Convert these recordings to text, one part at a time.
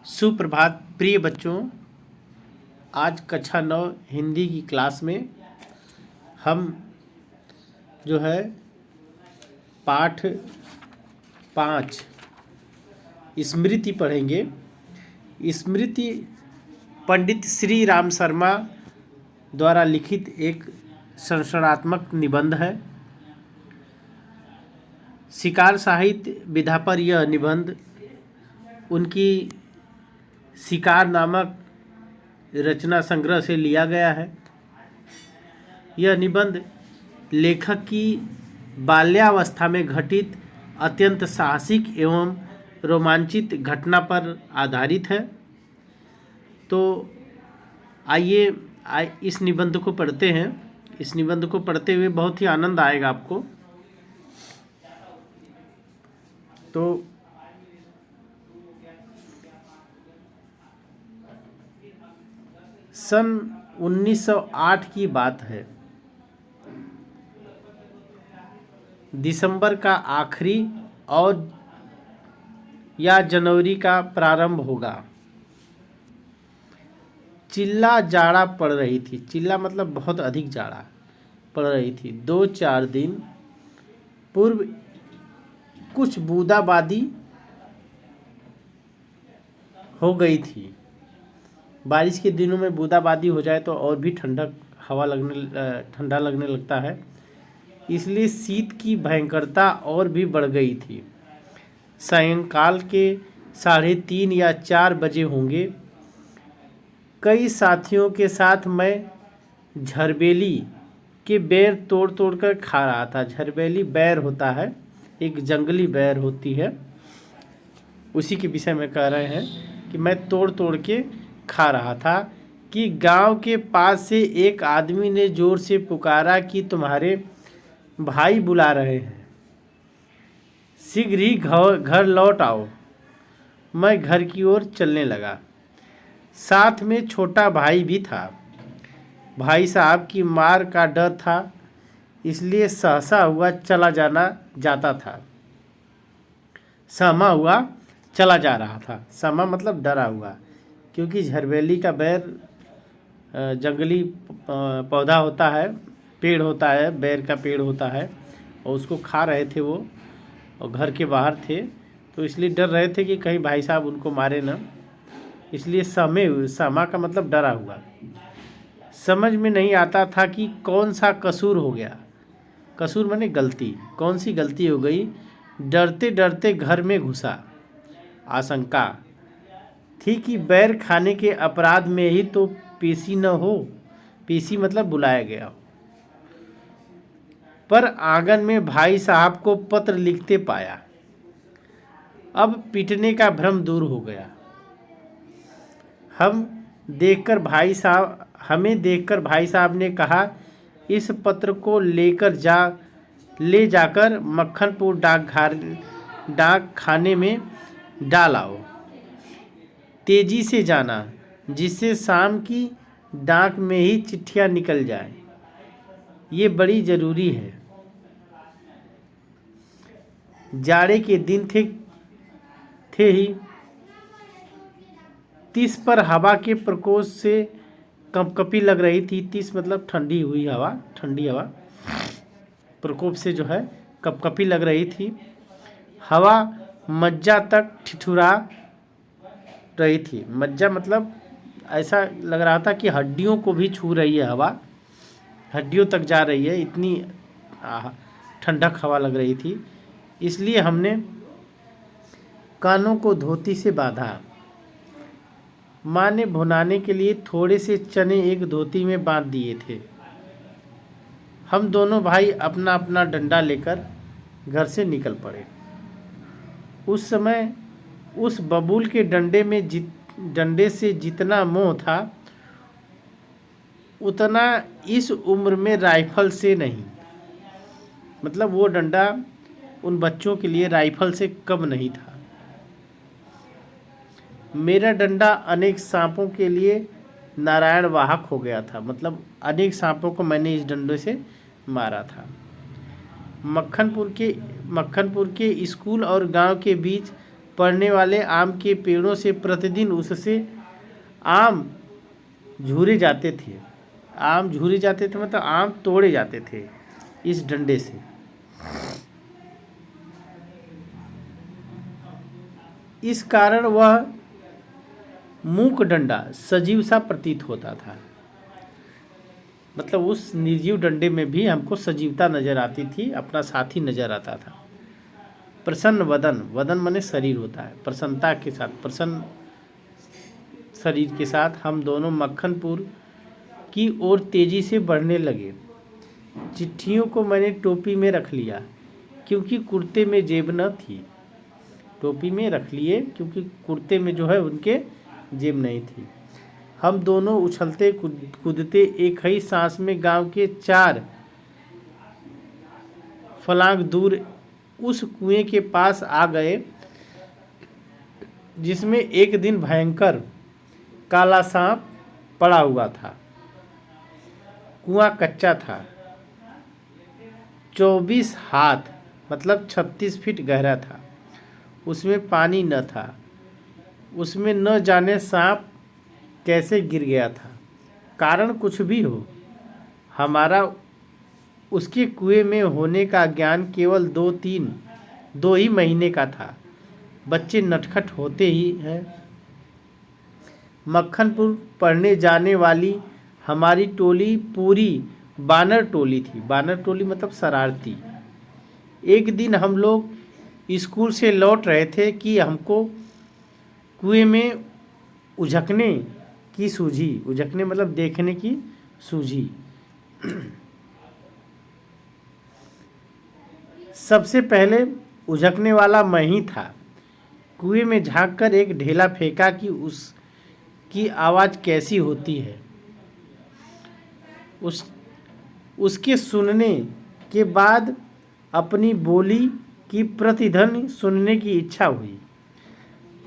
सुप्रभात प्रिय बच्चों। आज कक्षा 9 हिंदी की क्लास में हम जो है पाठ 5 स्मृति पढ़ेंगे। स्मृति पंडित श्री राम शर्मा द्वारा लिखित एक संरचनात्मक निबंध है। शिकार साहित्य विधा पर यह निबंध उनकी शिकार नामक रचना संग्रह से लिया गया है। यह निबंध लेखक की बाल्यावस्था में घटित अत्यंत साहसिक एवं रोमांचित घटना पर आधारित है। तो आइए इस निबंध को पढ़ते हैं। इस निबंध को पढ़ते हुए बहुत ही आनंद आएगा आपको। तो सन 1908 की बात है। दिसंबर का आखिरी और या जनवरी का प्रारंभ होगा। चिल्ला जाड़ा पड़ रही थी। चिल्ला मतलब बहुत अधिक जाड़ा पड़ रही थी। 2-4 दिन पूर्व कुछ बूंदाबांदी हो गई थी। बारिश के दिनों में बूंदाबांदी हो जाए तो और भी ठंडा लगने लगता है। इसलिए शीत की भयंकरता और भी बढ़ गई थी। सायंकाल के 3:30 या 4 बजे होंगे। कई साथियों के साथ मैं झरबेली के बेर तोड़ तोड़ कर खा रहा था। झरबेली बैर होता है, एक जंगली बैर होती है, उसी के विषय में कह रहे हैं कि मैं तोड़ तोड़ के खा रहा था कि गांव के पास से एक आदमी ने जोर से पुकारा कि तुम्हारे भाई बुला रहे हैं, शीघ्र ही घर लौट आओ। मैं घर की ओर चलने लगा। साथ में छोटा भाई भी था। भाई साहब की मार का डर था, इसलिए सहसा हुआ चला जा रहा था। सहमा मतलब डरा हुआ, क्योंकि झरबेली का बैर जंगली पौधा होता है, पेड़ होता है, बैर का पेड़ होता है, और उसको खा रहे थे वो, और घर के बाहर थे, तो इसलिए डर रहे थे कि कहीं भाई साहब उनको मारे ना, इसलिए सहमा का मतलब डरा हुआ। समझ में नहीं आता था कि कौन सा कसूर हो गया। कसूर माने गलती, कौन सी गलती हो गई। डरते डरते घर में घुसा। आशंका थी कि बैर खाने के अपराध में ही तो पेशी न हो, पेशी मतलब बुलाया गया हो। पर आंगन में भाई साहब को पत्र लिखते पाया। अब पिटने का भ्रम दूर हो गया। हमें देखकर भाई साहब ने कहा, इस पत्र को ले जाकर मक्खनपुर डाक खाने में डाल आओ। तेजी से जाना, जिससे शाम की डाक में ही चिट्ठियां निकल जाए। ये बड़ी जरूरी है। जाड़े के दिन थे ही। 30 पर हवा के प्रकोप से कंपकपी लग रही थी। 30 मतलब ठंडी हवा प्रकोप से जो है कंपकपी लग रही थी। हवा मज्जा तक ठिठुरा रही थी। मज्जा मतलब ऐसा लग रहा था कि हड्डियों को भी छू रही है हवा, हड्डियों तक जा रही है, इतनी ठंडक हवा लग रही थी। इसलिए हमने कानों को धोती से बांधा। माँ ने भुनाने के लिए थोड़े से चने एक धोती में बांध दिए थे। हम दोनों भाई अपना अपना डंडा लेकर घर से निकल पड़े। उस समय उस बबूल के डंडे से जितना मोह था, उतना इस उम्र में राइफल से नहीं। मतलब वो डंडा उन बच्चों के लिए राइफल से कम नहीं था। मेरा डंडा अनेक सांपों के लिए नारायण वाहक हो गया था। मतलब अनेक सांपों को मैंने इस डंडे से मारा था। मक्खनपुर के स्कूल और गांव के बीच पड़ने वाले आम के पेड़ों से प्रतिदिन उससे आम झूरे जाते थे। आम झूरे जाते थे मतलब आम तोड़े जाते थे इस डंडे से। इस कारण वह मूक डंडा सजीव सा प्रतीत होता था। मतलब उस निर्जीव डंडे में भी हमको सजीवता नजर आती थी, अपना साथी नजर आता था। प्रसन्न वदन, वदन माने शरीर होता है, प्रसन्नता के साथ, प्रसन्न शरीर के साथ हम दोनों मक्खनपुर की ओर तेजी से बढ़ने लगे। चिट्ठियों को मैंने टोपी में रख लिया क्योंकि कुर्ते में जेब न थी। टोपी में रख लिए क्योंकि कुर्ते में जो है उनके जेब नहीं थी। हम दोनों उछलते कूदते एक ही सांस में गांव के 4 फलांग दूर उस कुएं के पास आ गए जिसमें एक दिन भयंकर काला सांप पड़ा हुआ था। कुआं कच्चा था, 24 हाथ मतलब 36 फीट गहरा था। उसमें पानी न था। उसमें न जाने सांप कैसे गिर गया था। कारण कुछ भी हो, हमारा उसके कुएं में होने का ज्ञान केवल 2 ही महीने का था। बच्चे नटखट होते ही हैं। मक्खनपुर पढ़ने जाने वाली हमारी टोली पूरी बानर टोली थी। बानर टोली मतलब शरारती। एक दिन हम लोग स्कूल से लौट रहे थे कि हमको कुएं में उझकने की सूझी। उझकने मतलब देखने की सूझी। सबसे पहले उझकने वाला मैं ही था। कुएं में झांककर एक ढेला फेंका कि उसकी आवाज़ कैसी होती है। उसके सुनने के बाद अपनी बोली की प्रतिध्वनि सुनने की इच्छा हुई।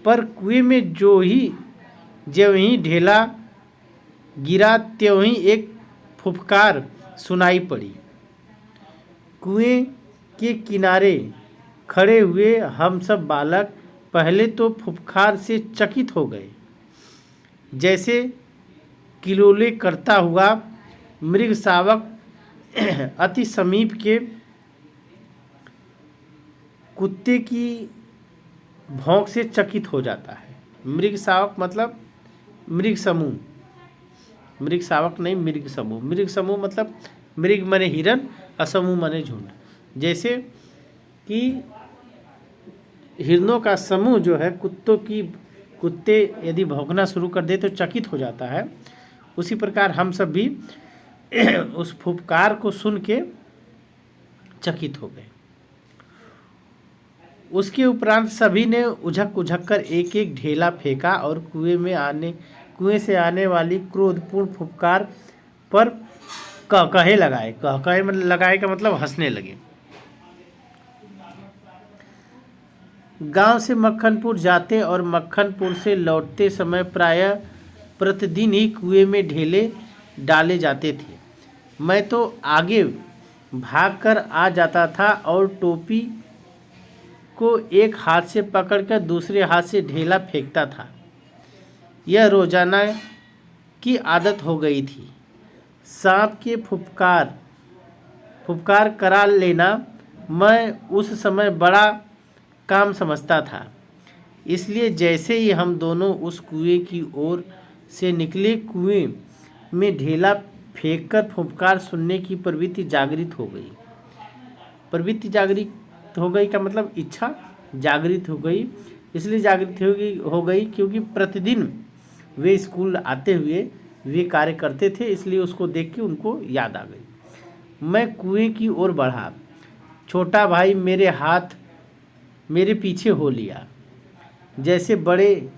पर कुएं में ज्यों ही ढेला गिरा त्यों ही एक फुफकार सुनाई पड़ी। कुएं के किनारे खड़े हुए हम सब बालक पहले तो फुफकार से चकित हो गए। जैसे किलोले करता हुआ मृग शावक अति समीप के कुत्ते की भौंक से चकित हो जाता है। मृग शावक मतलब मृग समूह, मृग शावक नहीं, मृग समूह। मृग समूह मतलब मृग माने हिरन और समूह माने झुंड। जैसे कि हिरनों का समूह जो है कुत्ते यदि भौंकना शुरू कर दे तो चकित हो जाता है, उसी प्रकार हम सब भी उस फुफकार को सुन के चकित हो गए। उसके उपरांत सभी ने उझक कर एक एक ढेला फेंका और कुएं से आने वाली क्रोधपूर्ण फुफकार पर कहकहे लगाए। कहकहे मतलब लगाए का मतलब हंसने लगे। गांव से मक्खनपुर जाते और मक्खनपुर से लौटते समय प्रायः प्रतिदिन ही कुएं में ढेले डाले जाते थे। मैं तो आगे भागकर आ जाता था और टोपी को एक हाथ से पकड़कर दूसरे हाथ से ढेला फेंकता था। यह रोजाना की आदत हो गई थी। सांप के फुफकार करा लेना मैं उस समय बड़ा काम समझता था। इसलिए जैसे ही हम दोनों उस कुएं की ओर से निकले, कुएं में ढेला फेंककर फुफकार सुनने की प्रवृत्ति जागृत हो गई। प्रवृत्ति जागृत हो गई का मतलब इच्छा जागृत हो गई। इसलिए जागृत हो गई क्योंकि प्रतिदिन वे स्कूल आते हुए वे कार्य करते थे, इसलिए उसको देख के उनको याद आ गई। मैं कुएं की ओर बढ़ा। छोटा भाई मेरे पीछे हो लिया। जैसे बड़े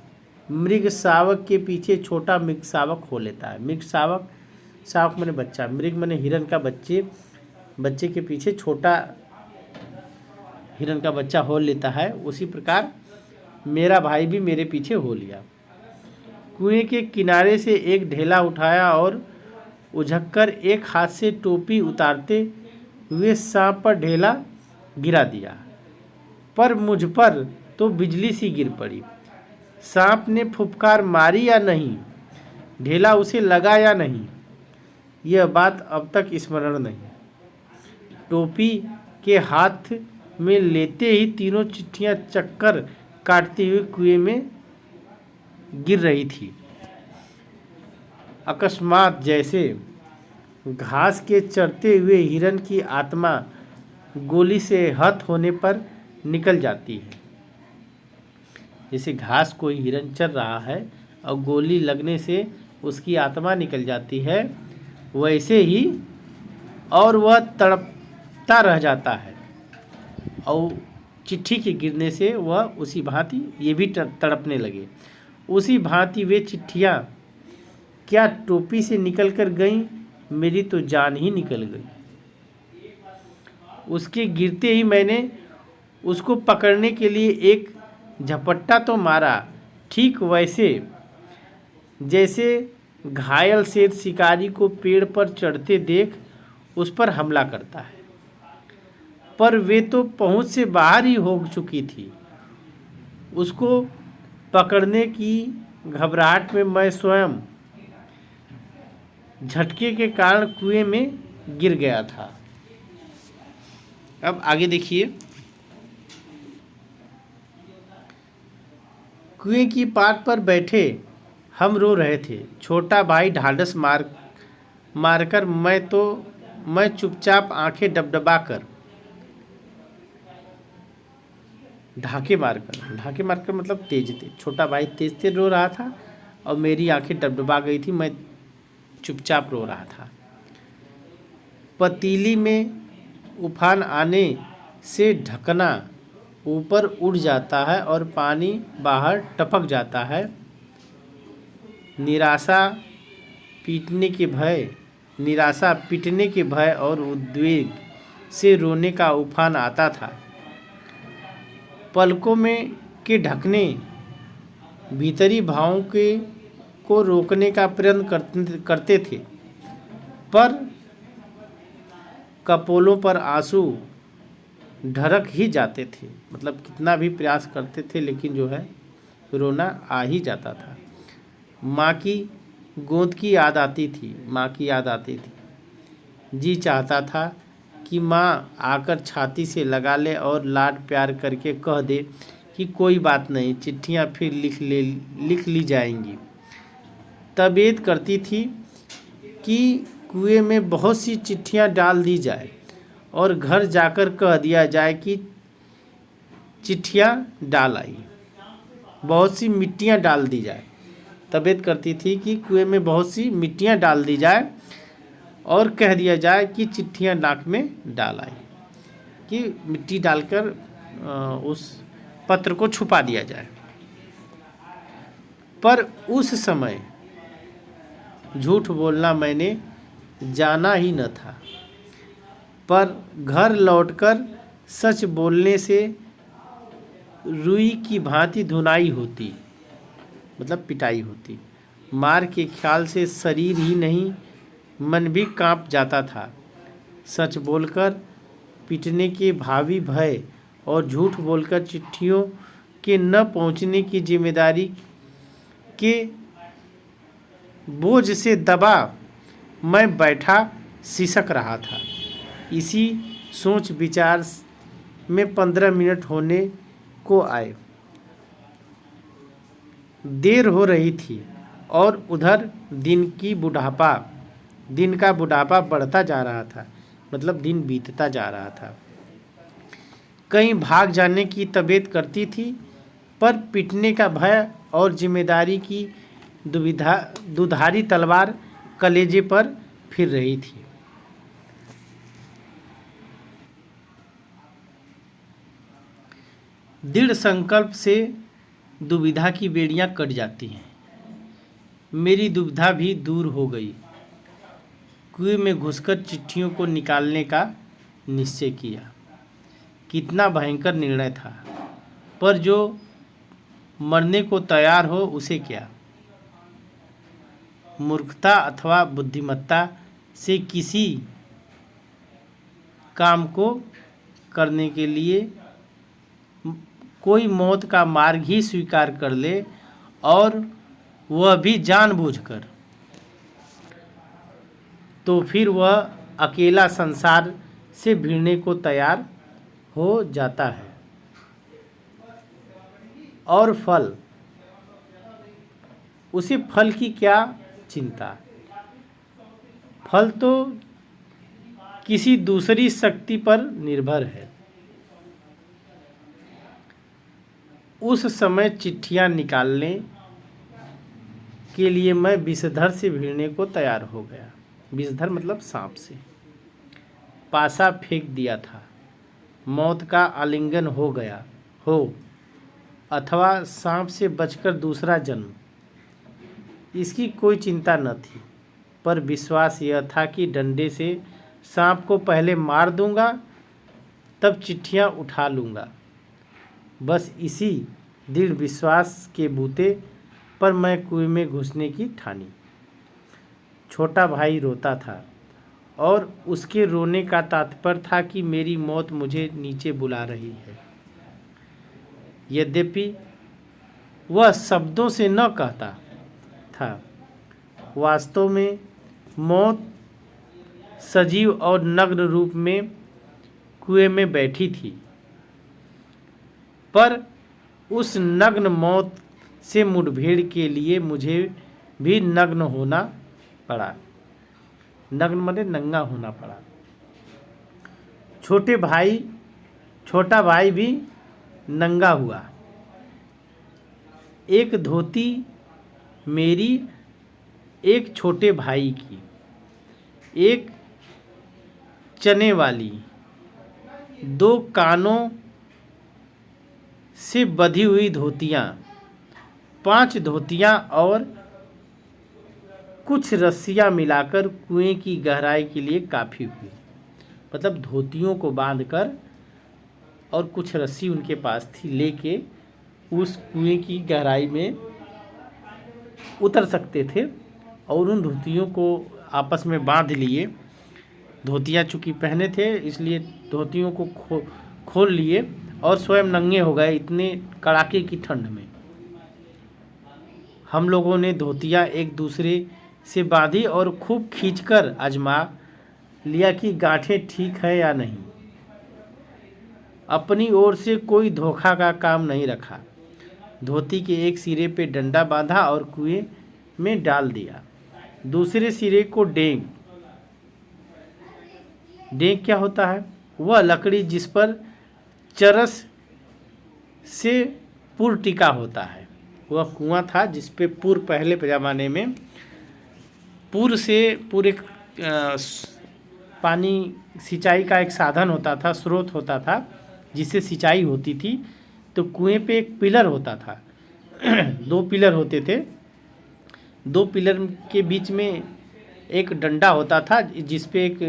मृग शावक के पीछे छोटा मृग शावक हो लेता है। मृग शावक माने बच्चा, मृग माने हिरन का बच्चे के पीछे छोटा हिरन का बच्चा हो लेता है, उसी प्रकार मेरा भाई भी मेरे पीछे हो लिया। कुएं के किनारे से एक ढेला उठाया और उझककर एक हाथ से टोपी उतारते हुए सांप पर ढेला गिरा दिया। पर मुझ पर तो बिजली सी गिर पड़ी। सांप ने फुफकार मारी या नहीं, ढेला उसे लगा या नहीं, यह बात अब तक स्मरण नहीं। टोपी के हाथ में लेते ही तीनों चिट्ठियां चक्कर काटते हुए कुएं में गिर रही थी। अकस्मात जैसे घास के चरते हुए हिरन की आत्मा गोली से हत होने पर निकल जाती है। जैसे घास कोई हिरन चर रहा है और गोली लगने से उसकी आत्मा निकल जाती है, वैसे ही और वह तड़पता रह जाता है और चिट्ठी के गिरने से वह उसी भांति ये भी तड़पने लगे। उसी भांति वे चिट्ठियाँ क्या टोपी से निकल कर गईं, मेरी तो जान ही निकल गई। उसके गिरते ही मैंने उसको पकड़ने के लिए एक झपट्टा तो मारा, ठीक वैसे जैसे घायल शेर शिकारी को पेड़ पर चढ़ते देख उस पर हमला करता है, पर वे तो पहुंच से बाहर ही हो चुकी थी। उसको पकड़ने की घबराहट में मैं स्वयं झटके के कारण कुएं में गिर गया था। अब आगे देखिए। कुएं की पाट पर बैठे हम रो रहे थे। छोटा भाई ढाढ़स मारकर मैं चुपचाप आंखें डबडबा कर ढाके मारकर मतलब तेज छोटा भाई तेज रो रहा था और मेरी आंखें डबडबा गई थी। मैं चुपचाप रो रहा था। पतीली में उफान आने से ढकना ऊपर उड़ जाता है और पानी बाहर टपक जाता है। निराशा पीटने के भय और उद्वेग से रोने का उफान आता था। पलकों में के ढकने भीतरी भावों को रोकने का प्रयत्न करते थे, पर कपोलों पर आंसू ढरक ही जाते थे। मतलब कितना भी प्रयास करते थे लेकिन जो है रोना आ ही जाता था। माँ की गोद की याद आती थी। जी चाहता था कि माँ आकर छाती से लगा ले और लाड प्यार करके कह दे कि कोई बात नहीं, चिट्ठियाँ फिर लिख ली जाएंगी। तबीयत करती थी कि कुएं में बहुत सी चिट्ठियाँ डाल दी जाए और घर जाकर कह दिया जाए कि चिट्ठियाँ डाल आई। बहुत सी मिट्टियाँ डाल दी जाए। तबीयत करती थी कि कुएं में बहुत सी मिट्टियाँ डाल दी जाए और कह दिया जाए कि चिट्ठियाँ नाक में डाल आई, कि मिट्टी डालकर उस पत्र को छुपा दिया जाए। पर उस समय झूठ बोलना मैंने जाना ही न था, पर घर लौटकर सच बोलने से रुई की भांति धुनाई होती, मतलब पिटाई होती। मार के ख्याल से शरीर ही नहीं मन भी कांप जाता था। सच बोलकर पिटने के भावी भय और झूठ बोलकर चिट्ठियों के न पहुंचने की जिम्मेदारी के बोझ से दबा मैं बैठा सिसक रहा था। इसी सोच विचार में 15 मिनट होने को आए। देर हो रही थी और उधर दिन का बुढ़ापा बढ़ता जा रहा था, मतलब दिन बीतता जा रहा था। कहीं भाग जाने की तबीयत करती थी, पर पिटने का भय और जिम्मेदारी की दुधारी तलवार कलेजे पर फिर रही थी। दृढ़ संकल्प से दुविधा की बेड़ियां कट जाती हैं। मेरी दुविधा भी दूर हो गई। कुएं में घुसकर चिट्ठियों को निकालने का निश्चय किया। कितना भयंकर निर्णय था, पर जो मरने को तैयार हो उसे क्या। मूर्खता अथवा बुद्धिमत्ता से किसी काम को करने के लिए कोई मौत का मार्ग ही स्वीकार कर ले, और वह भी जानबूझकर, तो फिर वह अकेला संसार से भिड़ने को तैयार हो जाता है। और फल, उसे फल की क्या चिंता। फल तो किसी दूसरी शक्ति पर निर्भर है। उस समय चिट्ठियां निकालने के लिए मैं विषधर से भिड़ने को तैयार हो गया। विषधर मतलब सांप से। पासा फेंक दिया था, मौत का आलिंगन हो गया हो, अथवा सांप से बचकर दूसरा जन्म, इसकी कोई चिंता न थी। पर विश्वास यह था कि डंडे से सांप को पहले मार दूंगा, तब चिट्ठियां उठा लूँगा। बस इसी दृढ़ विश्वास के बूते पर मैं कुएं में घुसने की ठानी। छोटा भाई रोता था, और उसके रोने का तात्पर्य था कि मेरी मौत मुझे नीचे बुला रही है। यद्यपि वह शब्दों से न कहता था, वास्तव में मौत सजीव और नग्न रूप में कुएं में बैठी थी। पर उस नग्न मौत से मुठभेड़ के लिए मुझे भी नग्न होना पड़ा। नग्न मतलब नंगा होना पड़ा। छोटा भाई भी नंगा हुआ। एक धोती मेरी, एक छोटे भाई की, एक चने वाली, 2 कानों से बंधी हुई धोतियाँ, 5 धोतियाँ और कुछ रस्सियाँ मिलाकर कुएं की गहराई के लिए काफ़ी हुई। मतलब धोतियों को बांधकर और कुछ रस्सी उनके पास थी, लेके उस कुएं की गहराई में उतर सकते थे, और उन धोतियों को आपस में बांध लिए। धोतियाँ चूँकि पहने थे, इसलिए धोतियों को खोल लिए और स्वयं नंगे हो गए इतने कड़ाके की ठंड में। हम लोगों ने धोतियाँ एक दूसरे से बांधी और खूब खींचकर आजमा लिया कि गांठें ठीक है या नहीं। अपनी ओर से कोई धोखा का काम नहीं रखा। धोती के एक सिरे पे डंडा बांधा और कुएं में डाल दिया। दूसरे सिरे को डेंग क्या होता है? वह लकड़ी जिस पर चरस से पुर टिका होता है। वह कुआं था जिस पे पुर, पहले ज़माने में पुर से पूरे पानी सिंचाई का एक साधन होता था, स्रोत होता था जिससे सिंचाई होती थी। तो कुएं पे एक पिलर होता था 2 पिलर होते थे। 2 पिलर के बीच में एक डंडा होता था जिस पे एक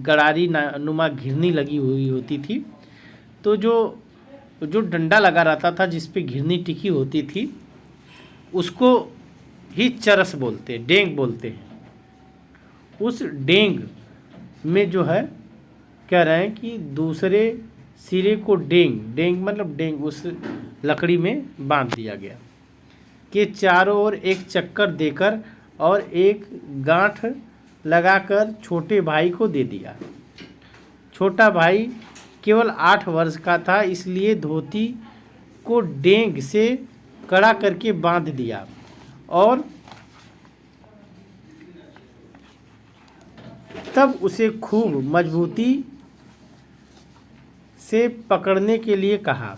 गड़ारी नुमा घिरनी लगी हुई होती थी। तो जो डंडा लगा रहता था जिस पे घिरनी टिकी होती थी, उसको ही चरस बोलते, डेंग बोलते हैं। उस डेंग में जो है, कह रहे हैं कि दूसरे सिरे को डेंग मतलब डेंग उस लकड़ी में बांध दिया गया कि चारों ओर एक चक्कर देकर और एक गांठ लगाकर छोटे भाई को दे दिया। छोटा भाई केवल 8 वर्ष का था, इसलिए धोती को डेंग से कड़ा करके बांध दिया और तब उसे खूब मजबूती से पकड़ने के लिए कहा।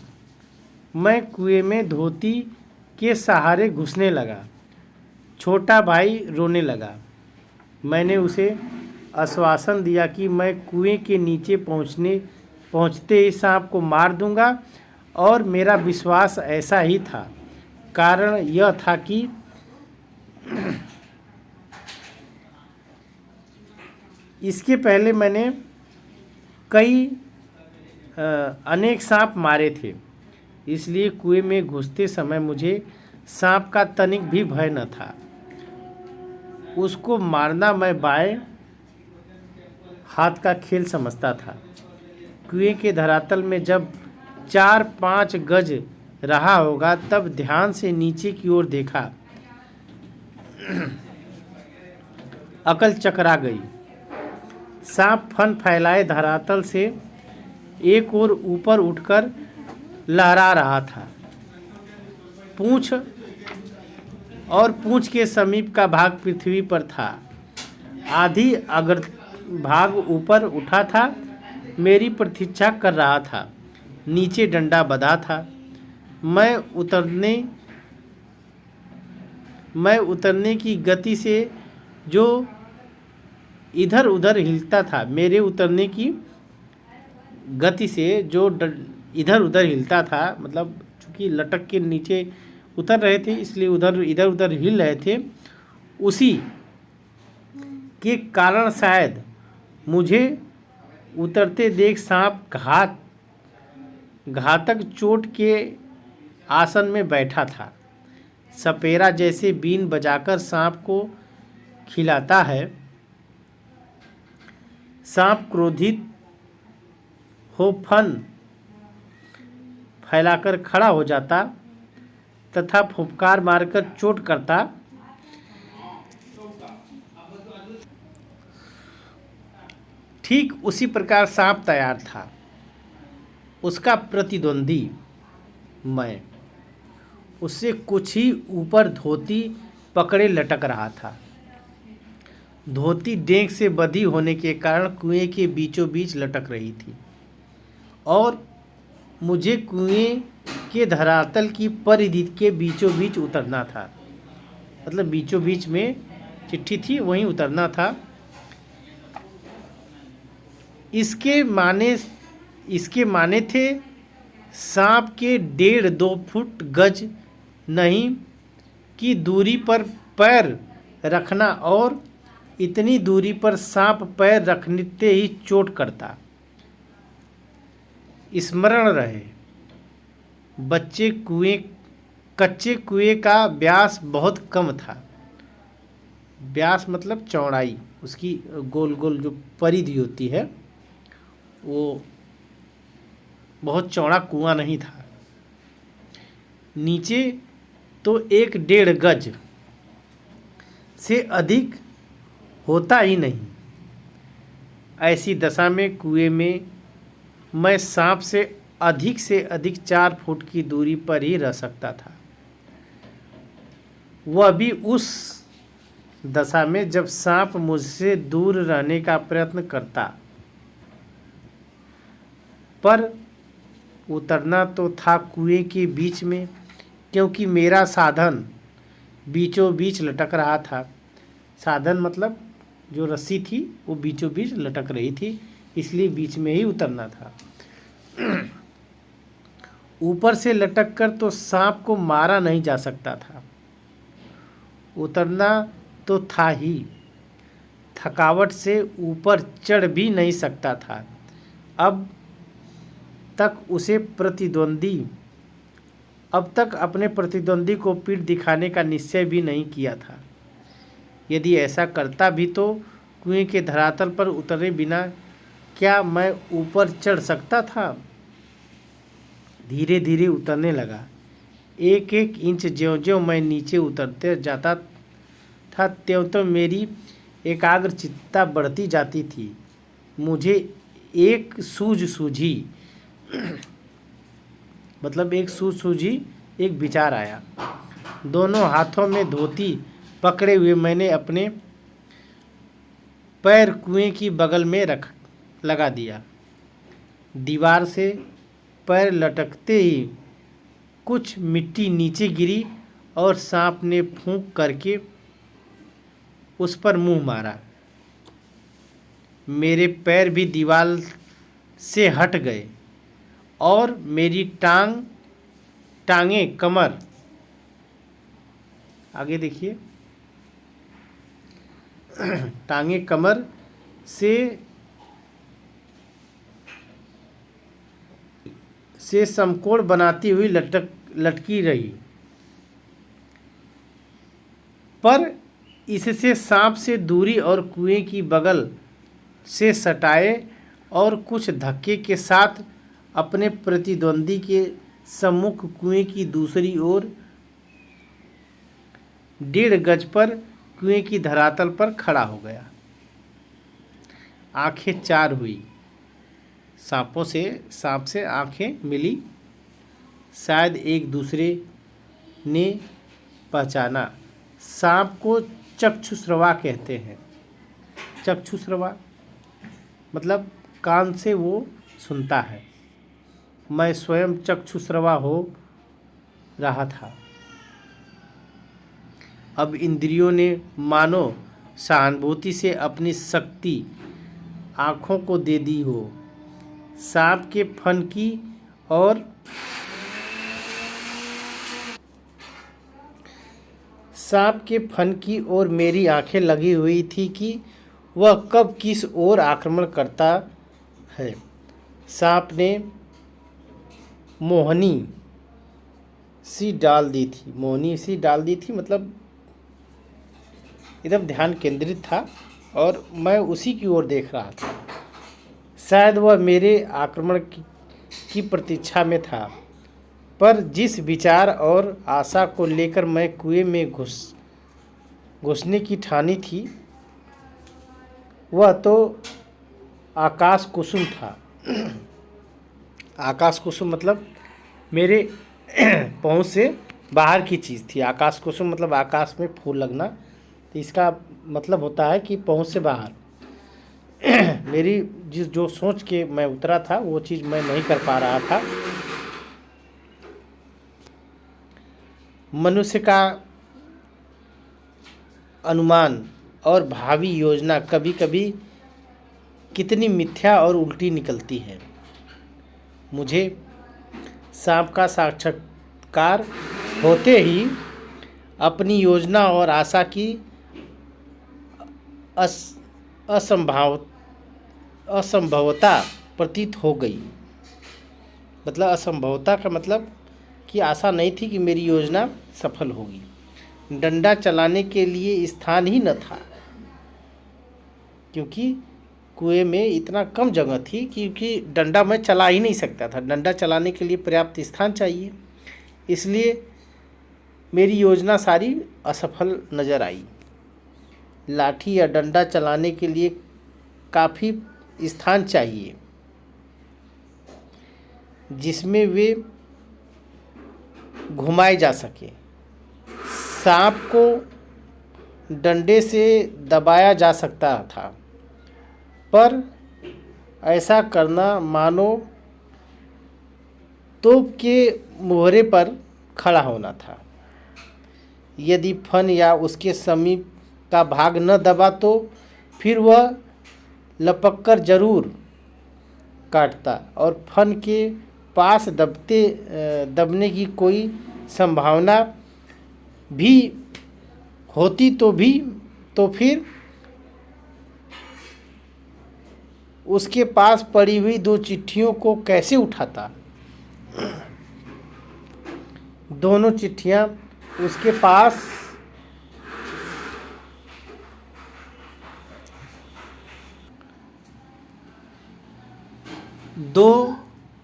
मैं कुएं में धोती के सहारे घुसने लगा। छोटा भाई रोने लगा। मैंने उसे आश्वासन दिया कि मैं कुएं के नीचे पहुंचते ही सांप को मार दूंगा, और मेरा विश्वास ऐसा ही था। कारण यह था कि इसके पहले मैंने अनेक सांप मारे थे, इसलिए कुएं में घुसते समय मुझे सांप का तनिक भी भय न था। उसको मारना मैं बाएं हाथ का खेल समझता था। कुएं के धरातल में जब 4-5 गज रहा होगा, तब ध्यान से नीचे की ओर देखा। अकल चकरा गई। सांप फन फैलाए धरातल से एक ओर ऊपर उठकर लहरा रहा था। पूंछ और पूंछ के समीप का भाग पृथ्वी पर था। आधी अगर भाग ऊपर उठा था, मेरी प्रतीक्षा कर रहा था। नीचे डंडा बंधा था। मैं उतरने की गति से जो इधर उधर हिलता था, मेरे उतरने की गति से जो इधर उधर हिलता था, मतलब चूंकि लटक के नीचे उतर रहे थे इसलिए इधर उधर हिल रहे थे, उसी के कारण शायद मुझे उतरते देख सांप घातक चोट के आसन में बैठा था। सपेरा जैसे बीन बजाकर सांप को खिलाता है, सांप क्रोधित हो फन फैलाकर खड़ा हो जाता तथा फुफकार मारकर चोट करता। ठीक उसी प्रकार सांप तैयार था। उसका प्रतिद्वंदी मैं उससे कुछ ही ऊपर धोती पकड़े लटक रहा था। धोती डेंग से बंधी होने के कारण कुएं के बीचों बीच लटक रही थी और मुझे कुएं के धरातल की परिधि के बीचों बीच उतरना था। मतलब बीचों बीच में चिट्ठी थी, वहीं उतरना था। इसके माने थे सांप के 1.5-2 फुट गज नहीं की दूरी पर पैर रखना और इतनी दूरी पर सांप पैर रखते ही चोट करता। स्मरण रहे, कच्चे कुएं का व्यास बहुत कम था। व्यास मतलब चौड़ाई, उसकी गोल गोल जो परिधि होती है वो बहुत चौड़ा कुआं नहीं था। नीचे तो 1-1.5 गज से अधिक होता ही नहीं। ऐसी दशा में कुएं में मैं सांप से अधिक 4 फुट की दूरी पर ही रह सकता था। वह भी उस दशा में जब सांप मुझसे दूर रहने का प्रयत्न करता। पर उतरना तो था कुएं के बीच में, क्योंकि मेरा साधन बीचों बीच लटक रहा था। साधन मतलब जो रस्सी थी वो बीचों बीच लटक रही थी, इसलिए बीच में ही उतरना था। ऊपर से लटक कर तो सांप को मारा नहीं जा सकता था। उतरना तो था ही, थकावट से ऊपर चढ़ भी नहीं सकता था। अब तक अपने प्रतिद्वंदी को पीठ दिखाने का निश्चय भी नहीं किया था। यदि ऐसा करता भी तो कुएं के धरातल पर उतरे बिना क्या मैं ऊपर चढ़ सकता था। धीरे धीरे उतरने लगा। 1-1 इंच ज्यों-ज्यों मैं नीचे उतरते जाता था, त्यों मेरी एकाग्रचित्तता बढ़ती जाती थी। मुझे एक सूझी एक विचार आया। दोनों हाथों में धोती पकड़े हुए मैंने अपने पैर कुएं की बगल में लगा दिया। दीवार से पैर लटकते ही कुछ मिट्टी नीचे गिरी और सांप ने फूंक करके उस पर मुंह मारा। मेरे पैर भी दीवार से हट गए और मेरी टांगे कमर, आगे देखिए, टांगे कमर से समकोण बनाती हुई लटकी रही। पर इससे सांप से दूरी और कुएं की बगल से सटाए और कुछ धक्के के साथ अपने प्रतिद्वंदी के सम्मुख कुएं की दूसरी ओर 1.5 गज पर कुएं की धरातल पर खड़ा हो गया। आंखें चार हुई। सांप से आंखें मिली। शायद एक दूसरे ने पहचाना। सांप को चक्षुश्रवा कहते हैं। चक्षुश्रवा मतलब कान से वो सुनता है। मैं स्वयं चक्षुश्रवा हो रहा था। अब इंद्रियों ने मानो सहानुभूति से अपनी शक्ति आँखों को दे दी हो। सांप के फन की ओर मेरी आंखें लगी हुई थी कि वह कब किस ओर आक्रमण करता है। सांप ने मोहनी सी डाल दी थी मतलब एकदम ध्यान केंद्रित था और मैं उसी की ओर देख रहा था। शायद वह मेरे आक्रमण की प्रतीक्षा में था, पर जिस विचार और आशा को लेकर मैं कुएं में घुसने की ठानी थी वह तो आकाश कुसुम था। आकाश कुसुम मतलब मेरे पहुंच से बाहर की चीज़ थी। आकाश कुसुम मतलब आकाश में फूल लगना, तो इसका मतलब होता है कि पहुंच से बाहर। मेरी जो सोच के मैं उतरा था वो चीज़ मैं नहीं कर पा रहा था। मनुष्य का अनुमान और भावी योजना कभी कभी कितनी मिथ्या और उल्टी निकलती है। मुझे सांप का साक्षात्कार होते ही अपनी योजना और आशा की असंभवता प्रतीत हो गई। मतलब असंभवता का मतलब कि आशा नहीं थी कि मेरी योजना सफल होगी। डंडा चलाने के लिए स्थान ही न था, क्योंकि कुएं में इतना कम जगह थी क्योंकि डंडा मैं चला ही नहीं सकता था। डंडा चलाने के लिए पर्याप्त स्थान चाहिए, इसलिए मेरी योजना सारी असफल नज़र आई। लाठी या डंडा चलाने के लिए काफ़ी स्थान चाहिए जिसमें वे घुमाए जा सके। सांप को डंडे से दबाया जा सकता था, पर ऐसा करना मानो तोप के मोहरे पर खड़ा होना था। यदि फन या उसके समीप का भाग न दबा तो फिर वह लपककर जरूर काटता और फन के पास दबने की कोई संभावना भी होती तो फिर उसके पास पड़ी हुई 2 चिट्ठियों को कैसे उठाता। दोनों चिट्ठियां उसके पास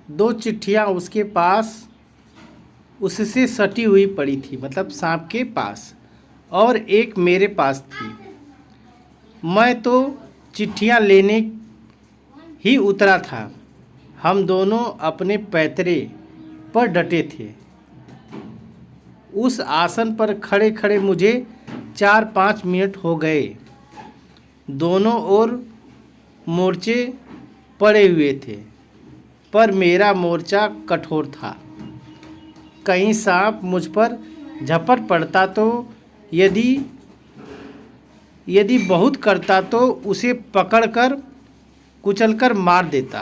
दो चिट्ठियां उसके पास उससे सटी हुई पड़ी थी, मतलब सांप के पास, और एक मेरे पास थी। मैं तो चिट्ठियां लेने ही उतरा था। हम दोनों अपने पैतरे पर डटे थे। उस आसन पर खड़े खड़े मुझे 4-5 मिनट हो गए। दोनों ओर मोर्चे पड़े हुए थे, पर मेरा मोर्चा कठोर था। कहीं सांप मुझ पर झपट पड़ता तो यदि बहुत करता तो उसे पकड़कर कुचलकर मार देता,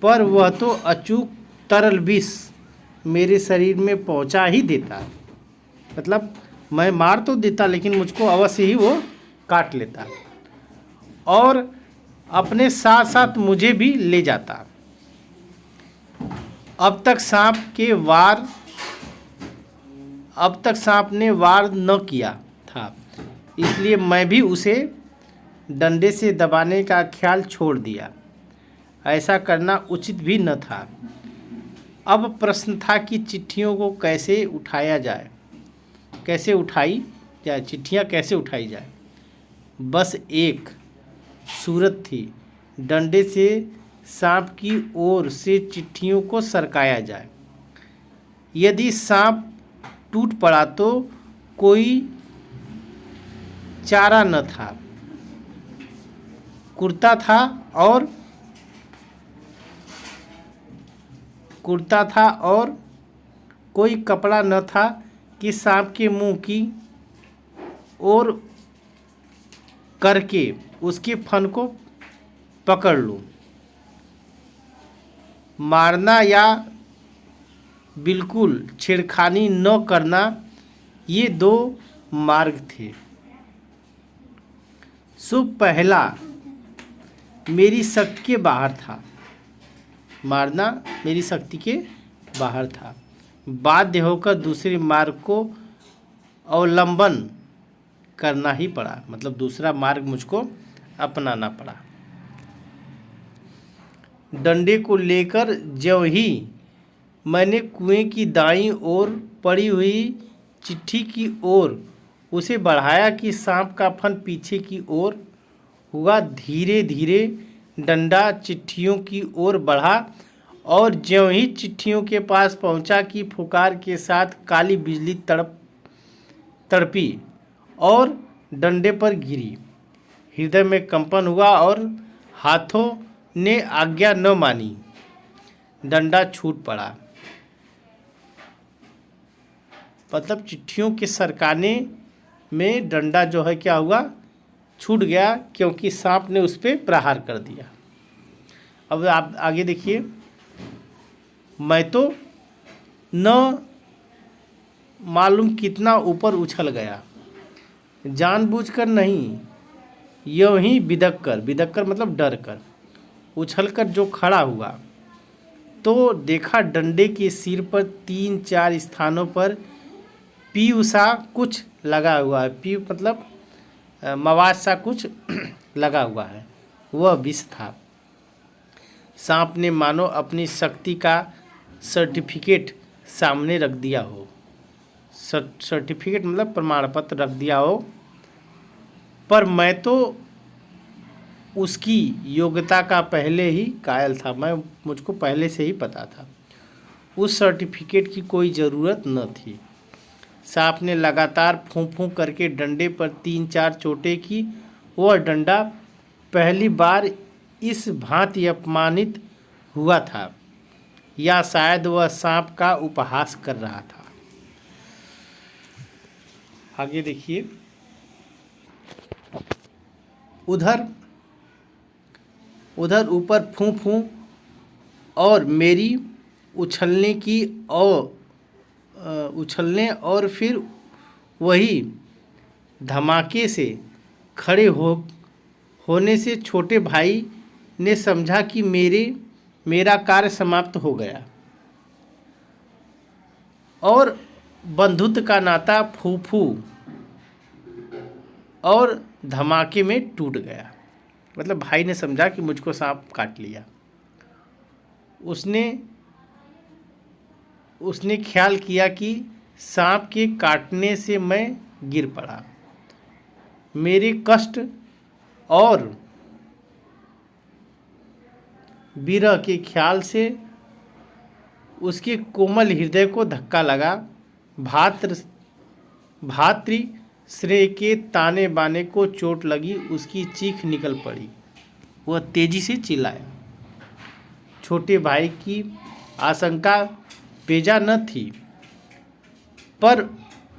पर वह तो अचूक तरल विष मेरे शरीर में पहुंचा ही देता। मतलब मैं मार तो देता लेकिन मुझको अवश्य ही वो काट लेता और अपने साथ साथ मुझे भी ले जाता। अब तक सांप ने वार न किया था, इसलिए मैं भी उसे डंडे से दबाने का ख्याल छोड़ दिया। ऐसा करना उचित भी न था। अब प्रश्न था कि चिट्ठियों को कैसे उठाया जाए, कैसे उठाई जाए, चिट्ठियाँ कैसे उठाई जाए। बस एक सूरत थी, डंडे से सांप की ओर से चिट्ठियों को सरकाया जाए। यदि सांप टूट पड़ा तो कोई चारा न था, कुर्ता था और कोई कपड़ा न था कि सांप के मुंह की ओर करके उसके फन को पकड़ लूं। मारना या बिल्कुल छेड़खानी न करना, ये दो मार्ग थे। सो पहला मेरी शक्ति के बाहर था, मारना मेरी शक्ति के बाहर था। बाध्य होकर दूसरे मार्ग को अवलंबन करना ही पड़ा, मतलब दूसरा मार्ग मुझको अपनाना पड़ा। डंडे को लेकर ज्यों ही मैंने कुएं की दाईं ओर पड़ी हुई चिट्ठी की ओर उसे बढ़ाया कि सांप का फन पीछे की ओर हुआ। धीरे धीरे डंडा चिट्ठियों की ओर बढ़ा और ज्यों ही चिट्ठियों के पास पहुंचा कि फुकार के साथ काली बिजली तड़पी और डंडे पर गिरी। हृदय में कंपन हुआ और हाथों ने आज्ञा न मानी। डंडा छूट पड़ा, मतलब चिट्ठियों के सरकाने में डंडा जो है क्या हुआ, छूट गया, क्योंकि सांप ने उस पर प्रहार कर दिया। अब आप आगे देखिए। मैं तो न मालूम कितना ऊपर उछल गया, जानबूझकर नहीं, यूं ही बिदक कर मतलब डर कर उछलकर जो खड़ा हुआ तो देखा डंडे के सिर पर 3-4 स्थानों पर पीव सा कुछ लगा हुआ है। पीव मतलब मवाद सा कुछ लगा हुआ है, वह विष था। सांप ने मानो अपनी शक्ति का सर्टिफिकेट सामने रख दिया हो, सर्टिफिकेट मतलब प्रमाण पत्र रख दिया हो, पर मैं तो उसकी योग्यता का पहले ही कायल था। मुझको पहले से ही पता था, उस सर्टिफिकेट की कोई ज़रूरत न थी। सांप ने लगातार फूं फूं करके डंडे पर 3-4 चोटें की। वह डंडा पहली बार इस भांति अपमानित हुआ था, या शायद वह सांप का उपहास कर रहा था। आगे देखिए। उधर ऊपर फूं फूं और मेरी उछलने और फिर वही धमाके से खड़े होने से छोटे भाई ने समझा कि मेरा कार्य समाप्त हो गया और बंधुत्व का नाता फू और धमाके में टूट गया। मतलब भाई ने समझा कि मुझको सांप काट लिया। उसने ख्याल किया कि सांप के काटने से मैं गिर पड़ा। मेरे कष्ट और विरह के ख्याल से उसके कोमल हृदय को धक्का लगा। भातृ श्रेय के ताने बाने को चोट लगी, उसकी चीख निकल पड़ी। वह तेजी से चिल्लाया। छोटे भाई की आशंका बेजा न थी, पर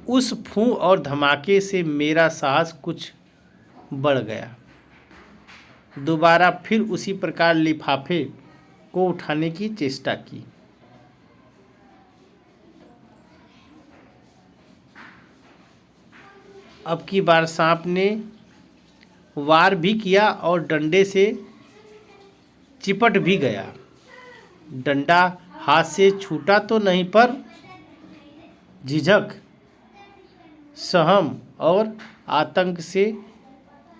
उस फूं और धमाके से मेरा साहस कुछ बढ़ गया। दोबारा फिर उसी प्रकार लिफाफे को उठाने की चेष्टा की। अब की बार सांप ने वार भी किया और डंडे से चिपट भी गया। डंडा हाथ से छूटा तो नहीं, पर झिझक, सहम और आतंक से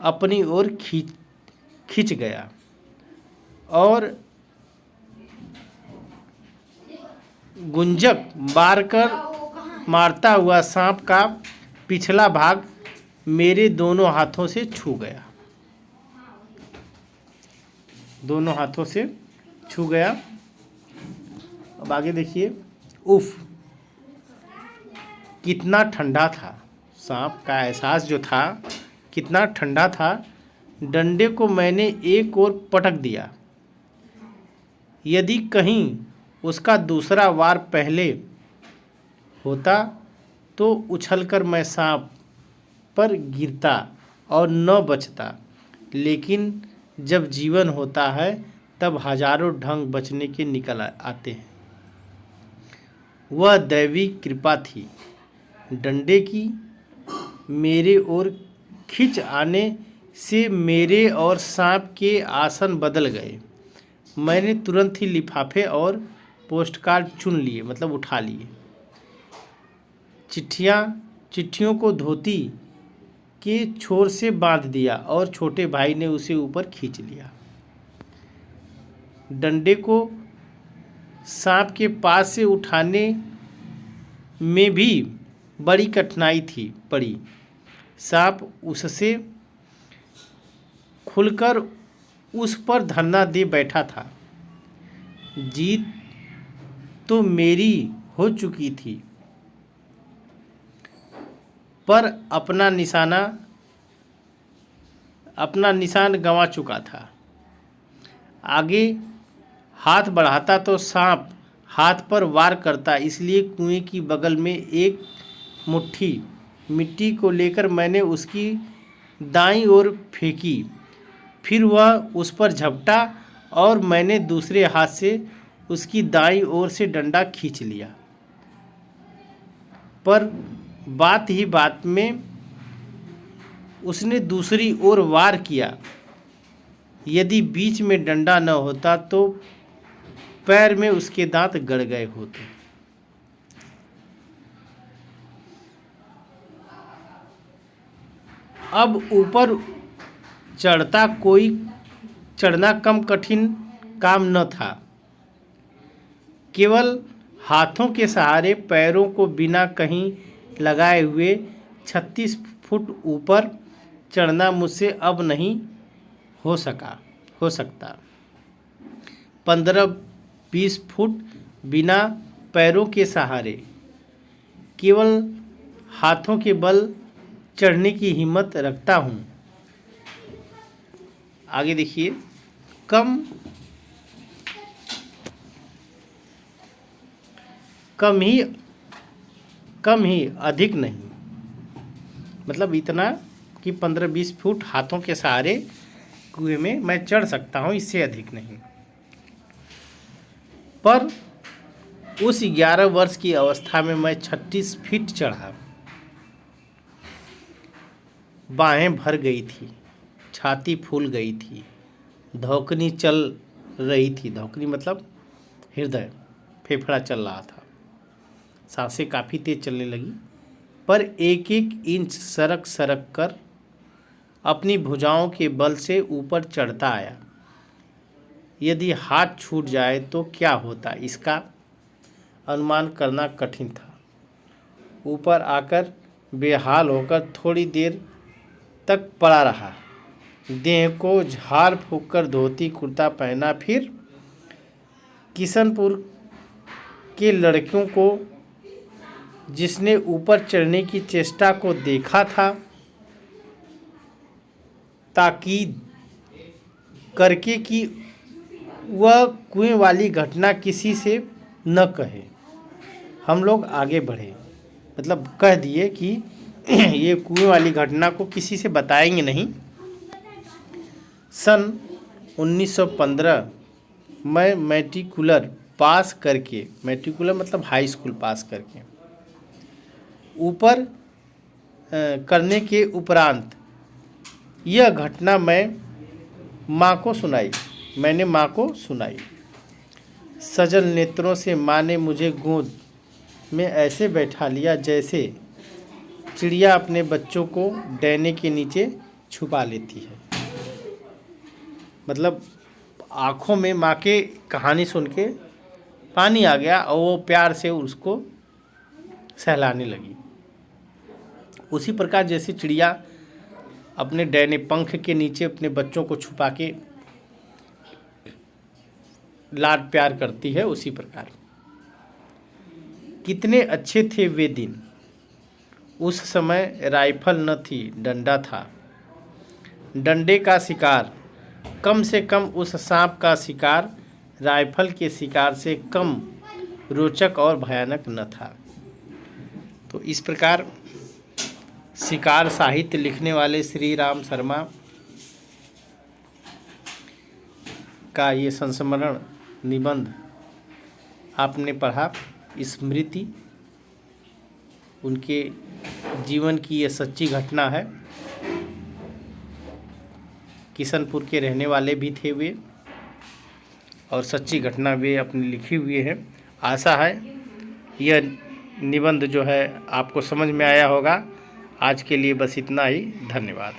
अपनी ओर खींच गया और गुंजक मारकर मारता हुआ सांप का पिछला भाग मेरे दोनों हाथों से छू गया, दोनों हाथों से छू गया। अब आगे देखिए। उफ, कितना ठंडा था। सांप का एहसास जो था कितना ठंडा था। डंडे को मैंने एक ओर पटक दिया। यदि कहीं उसका दूसरा वार पहले होता तो उछलकर मैं सांप पर गिरता और न बचता। लेकिन जब जीवन होता है तब हजारों ढंग बचने के निकल आते हैं। वह दैवी कृपा थी। डंडे की मेरे ओर खिंच आने से मेरे और सांप के आसन बदल गए। मैंने तुरंत ही लिफाफे और पोस्टकार्ड चुन लिए, मतलब उठा लिए। चिट्ठियों को धोती के छोर से बांध दिया और छोटे भाई ने उसे ऊपर खींच लिया। डंडे को सांप के पास से उठाने में भी बड़ी कठिनाई थी पड़ी। सांप उससे खुलकर उस पर धरना दे बैठा था। जीत तो मेरी हो चुकी थी, पर अपना निशान गंवा चुका था। आगे हाथ बढ़ाता तो सांप हाथ पर वार करता, इसलिए कुएं की बगल में एक मुट्ठी मिट्टी को लेकर मैंने उसकी दाईं ओर फेंकी। फिर वह उस पर झपटा और मैंने दूसरे हाथ से उसकी दाईं ओर से डंडा खींच लिया। पर बात ही बात में उसने दूसरी ओर वार किया। यदि बीच में डंडा न होता तो पैर में उसके दांत गड़ गए होते। अब ऊपर चढ़ना कम कठिन काम न था। केवल हाथों के सहारे पैरों को बिना कहीं लगाए हुए 36 फुट ऊपर चढ़ना मुझसे अब नहीं हो सकता। 15-20 फुट बिना पैरों के सहारे केवल हाथों के बल चढ़ने की हिम्मत रखता हूँ। आगे देखिए। कम ही अधिक नहीं, मतलब इतना कि 15-20 फुट हाथों के सहारे कुएं में मैं चढ़ सकता हूँ, इससे अधिक नहीं। पर उस 11 वर्ष की अवस्था में मैं 36 फीट चढ़ा। बाहें भर गई थी, छाती फूल गई थी, धौकनी चल रही थी। धौकनी मतलब हृदय, फेफड़ा चल रहा था। सांसें काफ़ी तेज चलने लगी। पर एक एक इंच सरक कर अपनी भुजाओं के बल से ऊपर चढ़ता आया। यदि हाथ छूट जाए तो क्या होता, इसका अनुमान करना कठिन था। ऊपर आकर बेहाल होकर थोड़ी देर तक पड़ा रहा। देह को झाड़ फूँक कर धोती कुर्ता पहना। फिर किशनपुर के लड़कियों को जिसने ऊपर चढ़ने की चेष्टा को देखा था, ताकीद करके कि वह कुएं वाली घटना किसी से न कहे। हम लोग आगे बढ़े, मतलब कह दिए कि ये कुएं वाली घटना को किसी से बताएंगे नहीं। सन 1915 मैं मैट्रिकुलर मतलब हाई स्कूल पास करके ऊपर करने के उपरांत यह घटना मैंने माँ को सुनाई। सजल नेत्रों से माँ ने मुझे गोद में ऐसे बैठा लिया जैसे चिड़िया अपने बच्चों को डैने के नीचे छुपा लेती है। मतलब आँखों में माँ के कहानी सुन के पानी आ गया और वो प्यार से उसको सहलाने लगी। उसी प्रकार जैसे चिड़िया अपने डैने पंख के नीचे अपने बच्चों को छुपा के लाड प्यार करती है, उसी प्रकार कितने अच्छे थे वे दिन। उस समय राइफल न थी, डंडा था। डंडे का शिकार, कम से कम उस सांप का शिकार राइफल के शिकार से कम रोचक और भयानक न था। तो इस प्रकार शिकार साहित्य लिखने वाले श्री राम शर्मा का ये संस्मरण निबंध आपने पढ़ा। स्मृति, उनके जीवन की ये सच्ची घटना है। किशनपुर के रहने वाले भी थे वे, और सच्ची घटना वे अपनी लिखी हुई है। आशा है यह निबंध जो है आपको समझ में आया होगा। आज के लिए बस इतना ही। धन्यवाद।